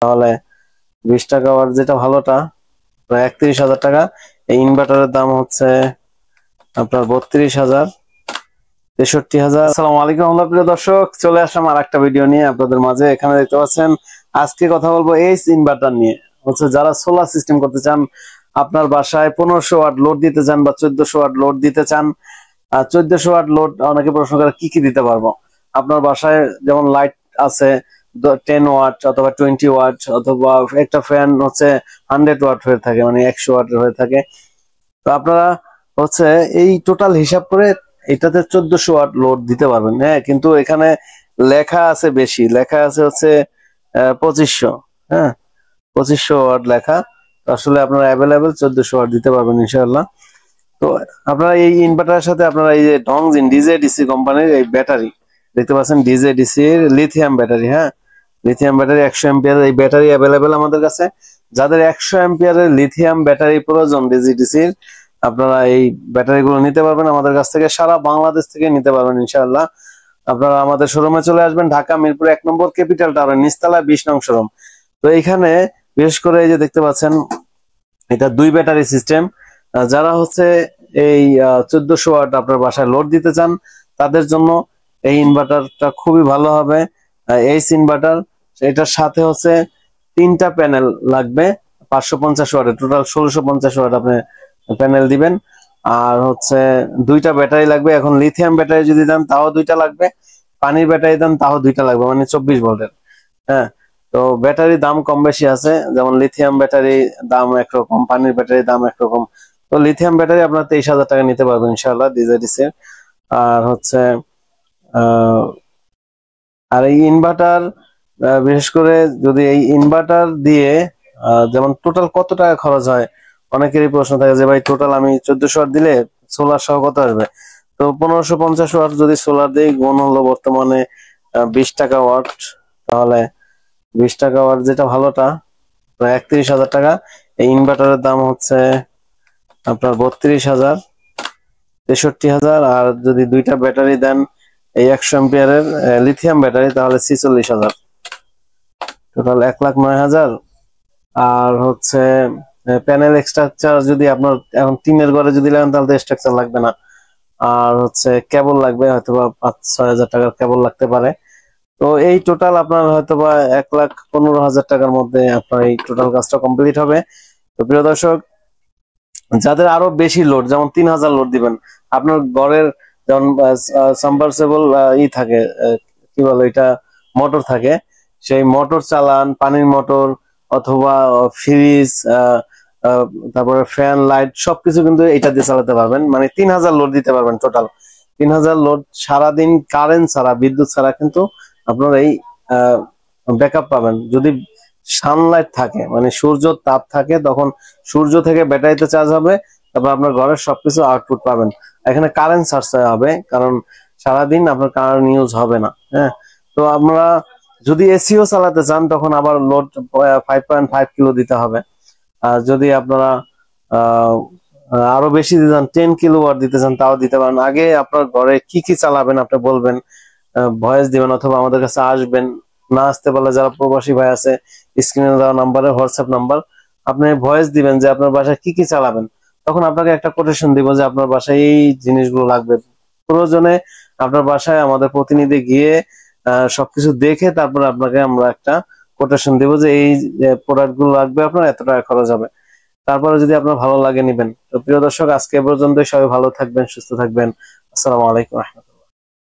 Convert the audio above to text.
তাহলে 20 টাকা ওয়াট যেটা ভালোটা প্রায় 31,000 টাকা। এই ইনভার্টারের দাম হচ্ছে আপনার 32,000, 63,000। আসসালামু আলাইকুম প্রিয় দর্শক, চলে আসলাম আর একটা ভিডিও নিয়ে আপনাদের মাঝে। এখানে দেখতে পাচ্ছেন আজকে কথা বলবো এইচ ইনভার্টার নিয়ে। হচ্ছে যারা সোলার সিস্টেম করতে চান, আপনার বাসায় 1500 ওয়াট লোড দিতে চান বা 1400 ওয়াট লোড দিতে চান। 1400 ওয়াট লোড অনেকে প্রশ্ন করে কি কি দিতে পারবো। আপনার বাসায় যেমন লাইট আছে 10 ওয়াট অথবা 20 ওয়াট, অথবা একটা ফ্যান হচ্ছে 100 ওয়াট হয়ে থাকে, মানে 100 ওয়াট হয়ে থাকে। তো আপনারা হচ্ছে এই টোটাল হিসাব করে এটাতে 1400 ওয়াট লোড দিতে পারবেন। হ্যাঁ, কিন্তু এখানে লেখা আছে বেশি, লেখা আছে হচ্ছে 2500। হ্যাঁ, 2500 ওয়াট লেখা। আসলে আপনারা অ্যাভেলেবেল 1400 ওয়াট দিতে পারবেন ইনশাআল্লাহ। তো আপনারা এই ইনভার্টারের সাথে আপনারা এই যে ডংজিন ডিজেডিসি কোম্পানির এই ব্যাটারি দেখতে পাচ্ছেন, ডিজেডিসি এর লিথিয়াম ব্যাটারি। হ্যাঁ, লিথিয়াম ব্যাটারি 100 এম্পিয়ার এই ব্যাটারি অ্যাভেলেবেল আমাদের কাছে। যাদের 100 এম্পিয়ারের লিথিয়াম ব্যাটারি প্রয়োজন ডিজেডিসির, আপনারা এই ব্যাটারিগুলো নিতে পারবেন আমাদের কাছ থেকে, সারা বাংলাদেশ থেকে নিতে পারবেন ইনশাআল্লাহ। আপনারা আমাদের শোরুমে চলে আসবেন, ঢাকা মিরপুর 1 নম্বর ক্যাপিটাল টাওয়ার নিচতলা 20 নং শোরুম। তো এইখানে বিশেষ করে এই যে দেখতে পাচ্ছেন এটা 2 ব্যাটারি সিস্টেম। যারা হচ্ছে এই 1400 ওয়াট আপনার বাসায় লোড দিতে চান, তাদের জন্য এই ইনভার্টারটা খুবই ভালো হবে। এইচ ইনভার্টার, এটার সাথে হচ্ছে 3টা প্যানেল লাগবে 550 ওয়াটের, টোটাল 1650 ওয়াট আপনি প্যানেল দিবেন। আর হচ্ছে 2টা ব্যাটারি লাগবে। এখন লিথিয়াম ব্যাটারি যদি দেন তাও 2টা লাগবে, পানির ব্যাটারি দেন তাও 2টা লাগবে, মানে 24 ভোল্টের। হ্যাঁ, তো ব্যাটারির দাম কম বেশি আছে, যেমন লিথিয়াম ব্যাটারি দাম একরকম, পানির ব্যাটারি দাম একরকম। তো লিথিয়াম ব্যাটারি আপনার 23,000 টাকা নিতে পারবেন ইনশাআল্লাহ ডিজেডিসি এর। আর হচ্ছে আর এই ইনভার্টার, বিশেষ করে যদি এই ইনভার্টার দিয়ে যেমন টোটাল কত টাকা খরচ হয়, অনেকেরই প্রশ্ন থাকে যে ভাই টোটাল আমি 1400 ওয়াট দিলে সোলার সহ কত আসবে। তো 1550 ওয়াট যদি সোলার দিই, গুণ হলো বর্তমানে 20 টাকা ওয়াট, তাহলে 20 টাকা ওয়াট যেটা ভালোটা প্রায় 31,000 টাকা। এই ইনভার্টারের দাম হচ্ছে আপনার 32,000, 63,000। আর যদি 2টা ব্যাটারি দেন এই 100 এম্পিয়ারের লিথিয়াম ব্যাটারি, তাহলে 46,000, টোটাল 1,09,000। আর হচ্ছে প্যানেল স্ট্রাকচার যদি আপনার এখন টিনের ঘরে যদি লাগেন তাহলে তো স্ট্রাকচার লাগবে না। আর হচ্ছে কেবল লাগবে, হয়তোবা 5-6 হাজার টাকার কেবল লাগতে পারে। তো এই টোটাল আপনার হয়তোবা 1,15,000 টাকার মধ্যে আপনার এই টোটাল কাজটা কমপ্লিট হবে। তো প্রিয় দর্শক, যাদের আরো বেশি লোড, যেমন 3,000 লোড দিবেন, আপনার ঘরের যেমন সাবমার্সিবল থাকে, কি বলে এটা, মোটর থাকে, সেই মোটর চালান, পানির মোটর অথবা ফ্রিজ, তারপরে ফ্যান, লাইট সবকিছু কিন্তু এটা দিয়ে চালাতে পারবেন। মানে 3,000 লোড দিতে পারবেন টোটাল। 3,000 লোড সারাদিন কারেন্ট ছাড়া, বিদ্যুৎ ছাড়া কিন্তু আপনার এই ব্যাকআপ পাবেন। যদি সানলাইট থাকে, মানে সূর্য তাপ থাকে, তখন সূর্য থেকে ব্যাটারিতে চার্জ হবে, তারপর আপনার ঘরের সবকিছু আউটপুট পাবেন। এখানে কারেন্ট সাশ্রয় হবে, কারণ সারাদিন আপনার কারেন্ট ইউজ হবে না। হ্যাঁ, তো আমরা যদি এসিও চালাতে চান তখন আবার লোড 5.5 কিলো দিতে হবে। আর যদি আপনারা আহ আরো বেশি দিতে চান, 10 কিলো ওয়াট দিতে চান, তাও দিতে পারেন। আগে আপনার ঘরে কি কি চালাবেন আপনি বলবেন, ভয়েস দিবেন অথবা আমাদের কাছে আসবেন। না আসতে পারলে যারা প্রবাসী ভাই আছে, স্ক্রিনে দেওয়া নাম্বারে হোয়াটসঅ্যাপ নাম্বার, আপনি ভয়েস দিবেন যে আপনার বাসায় কি কি চালাবেন। তখন আপনাকে একটা কোটেশন দিব যে আপনার বাসায় এই জিনিসগুলো লাগবে। প্রয়োজনে আপনার বাসায় আমাদের প্রতিনিধি গিয়ে সবকিছু দেখে তারপর আপনাকে আমরা একটা কোটেশন দিব যে এই প্রোডাক্ট গুলো লাগবে, আপনার এত টাকা খরচ হবে। তারপরে যদি আপনার ভালো লাগে নিবেন। তো প্রিয় দর্শক, আজকে এ পর্যন্তই। সবাই ভালো থাকবেন, সুস্থ থাকবেন। আসসালামু আলাইকুম।